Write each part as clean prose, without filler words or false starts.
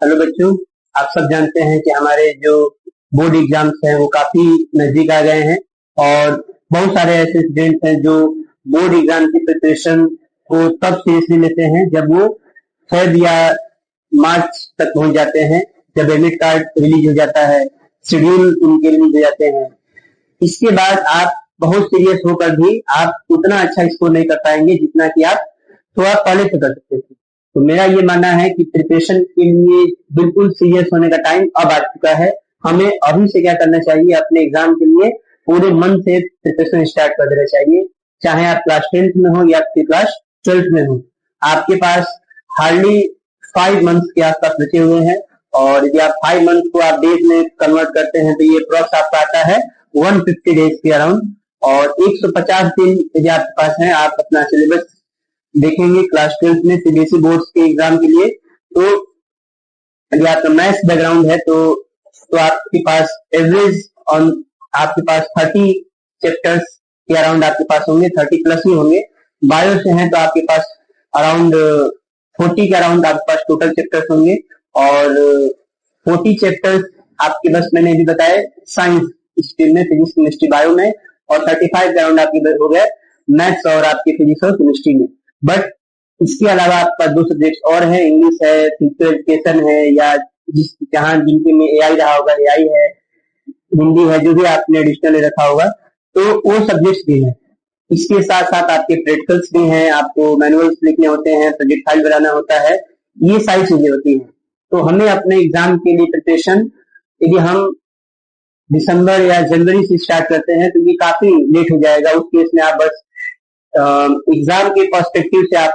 Hello बच्चों, आप सब जानते हैं कि हमारे जो बोर्ड एग्जाम्स हैं वो काफी नजदीक आ गए हैं और बहुत सारे ऐसे स्टूडेंट्स हैं जो बोर्ड एग्जाम की प्रिपरेशन को तब सीरियसली लेते हैं जब वो फेब या मार्च तक पहुंच जाते हैं, जब एडमिट कार्ड रिलीज हो जाता है, शेड्यूल उनके रिलीज हो जाते हैं। इसके बाद आप बहुत सीरियस होकर भी आप उतना अच्छा स्कोर नहीं कर पाएंगे जितना कि आप थोड़ा पहले से कर सकते थे। तो मेरा ये मानना है कि प्रिपरेशन के लिए बिल्कुल सीरियस होने का टाइम अब आ चुका है। हमें अभी से क्या करना चाहिए, अपने एग्जाम के लिए पूरे मन से प्रिपरेशन स्टार्ट कर देना चाहिए। चाहे आप क्लास 10th में हो या फिर क्लास 12th में हो, आपके पास हार्डली 5 मंथ्स के आसपास बचे हुए हैं। और यदि आप 5 मंथ्स को आप डेज में कन्वर्ट करते हैं तो ये अप्रॉक्स आपका आता है 150 डेज के अराउंड। और 150 दिन यदि आपके पास है, आप अपना सिलेबस देखेंगे क्लास 12th में सीबीएसई बोर्ड के एग्जाम के लिए, तो यदि आपका मैथ्स बैकग्राउंड है तो आपके पास एवरेज ऑन आपके पास 30 चैप्टर्स के अराउंड आपके पास होंगे, 30 प्लस ही होंगे। बायो से हैं तो आपके पास अराउंड 40 के अराउंड आपके पास टोटल चैप्टर्स होंगे। और 40 चैप्टर्स आपके बस मैंने अभी बताया साइंस स्ट्रीम में, फिजिक्स केमिस्ट्री बायो में, और 35 के अराउंड आपके हो गए मैथ्स और आपके फिजिक्स और केमिस्ट्री में। बट इसके अलावा आपका 2 सब्जेक्ट और है, इंग्लिश है, फिजिकल एजुकेशन है, या जहाँ जिनके में एआई रहा होगा एआई है, हिंदी है, जो भी आपने एडिशनल रखा होगा, तो वो सब्जेक्ट्स भी हैं। इसके साथ साथ आपके प्रैक्टिकल्स भी हैं, आपको मैनुअल्स लिखने होते हैं, प्रोजेक्ट फाइल बनाना होता है, ये सारी चीजें होती हैं। तो हमें अपने एग्जाम के लिए प्रिपरेशन यदि हम दिसंबर या जनवरी से स्टार्ट करते हैं तो ये काफी लेट हो जाएगा। उस केस में आप बस एग्जाम के पर्सपेक्टिव से आप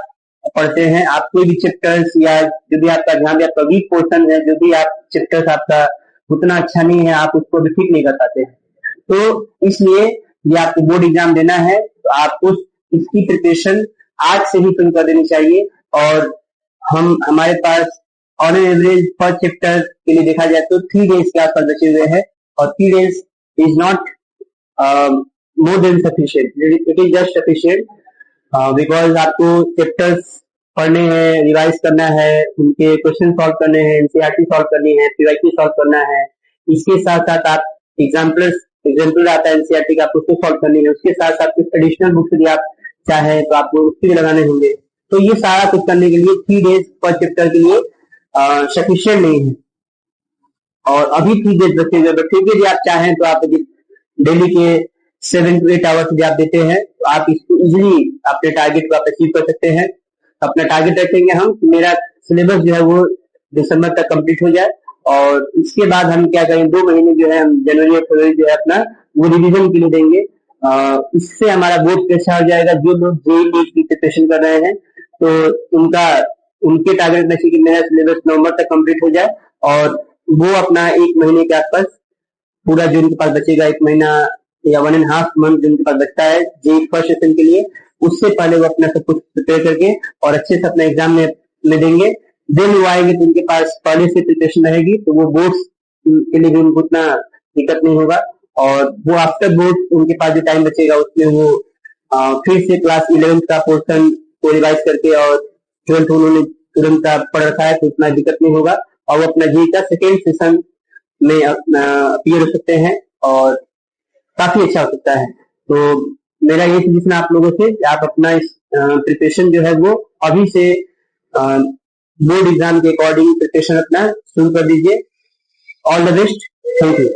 पढ़ते हैं। आप कोई भी चैप्टर्स या जो भी आपका जहाँ भी आपका वीक पोर्शन है, जो भी आप चैप्टर्स आपका उतना अच्छा नहीं है, आप उसको भी ठीक नहीं कर पाते हैं। तो इसलिए ये आपको बोर्ड एग्जाम देना है तो आपको इसकी प्रिपरेशन आज से ही शुरू कर देनी चाहिए। और हमारे पास ऑन एवरेज पर चैप्टर के लिए देखा जाए तो 3 डेज के आसपास बचे हुए हैं, और 3 days is not more than sufficient. It is just sufficient because आपको चैप्टर्स पढ़ने हैं, रिवाइज करना है, उनके क्वेश्चन सॉल्व करने हैं, एनसीईआरटी सॉल्व करनी है, पीवाईक्यू सॉल्व करना है। इसके साथ साथ आप एग्जाम्पल आता है एनसीईआरटी का, उसको सॉल्व करनी है। उसके साथ साथ कुछ एडिशनल बुक्स यदि आप चाहे तो आपको उसके भी लगाने होंगे। तो ये सारा कुछ करने के लिए 3 डेज पर चैप्टर के लिए सफिशियंट नहीं है। और अभी 3 डेज बचे हुए, बट फिर भी आप चाहें तो आप डेली के 7 to 8 आवर्स यदि आप देते हैं तो आप इसको इजिली अपने टारगेट को आप अचीव कर सकते हैं। अपना टारगेट रखेंगे हम कि मेरा सिलेबस जो है वो दिसंबर तक कंप्लीट हो जाए, और इसके बाद हम क्या करें, 2 महीने जो है हम जनवरी और फरवरी जो है अपना वो रिवीजन के लिए देंगे। इससे हमारा बोर्ड अच्छा हो जाएगा। जो लोग जेईई की प्रिपरेशन कर रहे हैं तो उनके टारगेट में कि मेरा सिलेबस नवंबर तक कंप्लीट हो जाए, और वो अपना 1 महीने के आसपास पूरा जो उनके पास बचेगा, 1 महीना या 1.5 मंथ जो उनके पास बचता है जेईई फर्स्ट सेशन के लिए, उससे पहले वो अपना सब कुछ प्रिपेयर करके और अच्छे से अपना एग्जाम में देंगे। देन वो आएंगे तो उनके पास पहले से प्रिपरेशन रहेगी, तो वो बोर्ड्स के लिए भी उनको उतना दिक्कत नहीं होगा। और वो आफ्टर बोर्ड उनके पास जो टाइम बचेगा उसमें वो फिर से क्लास 11th का पोर्शन को रिवाइज करके, और 12th उन्होंने तुरंत पढ़ रखा है तो उतना दिक्कत नहीं होगा, और वो अपना जेईई का सेकेंड सेशन में अपीयर हो सकते हैं और काफी अच्छा हो सकता है। तो मेरा ये सजेशन आप लोगों से कि आप अपना इस प्रिपरेशन जो है वो अभी से बोर्ड एग्जाम के अकॉर्डिंग प्रिपरेशन अपना शुरू कर दीजिए। All the best, thank you.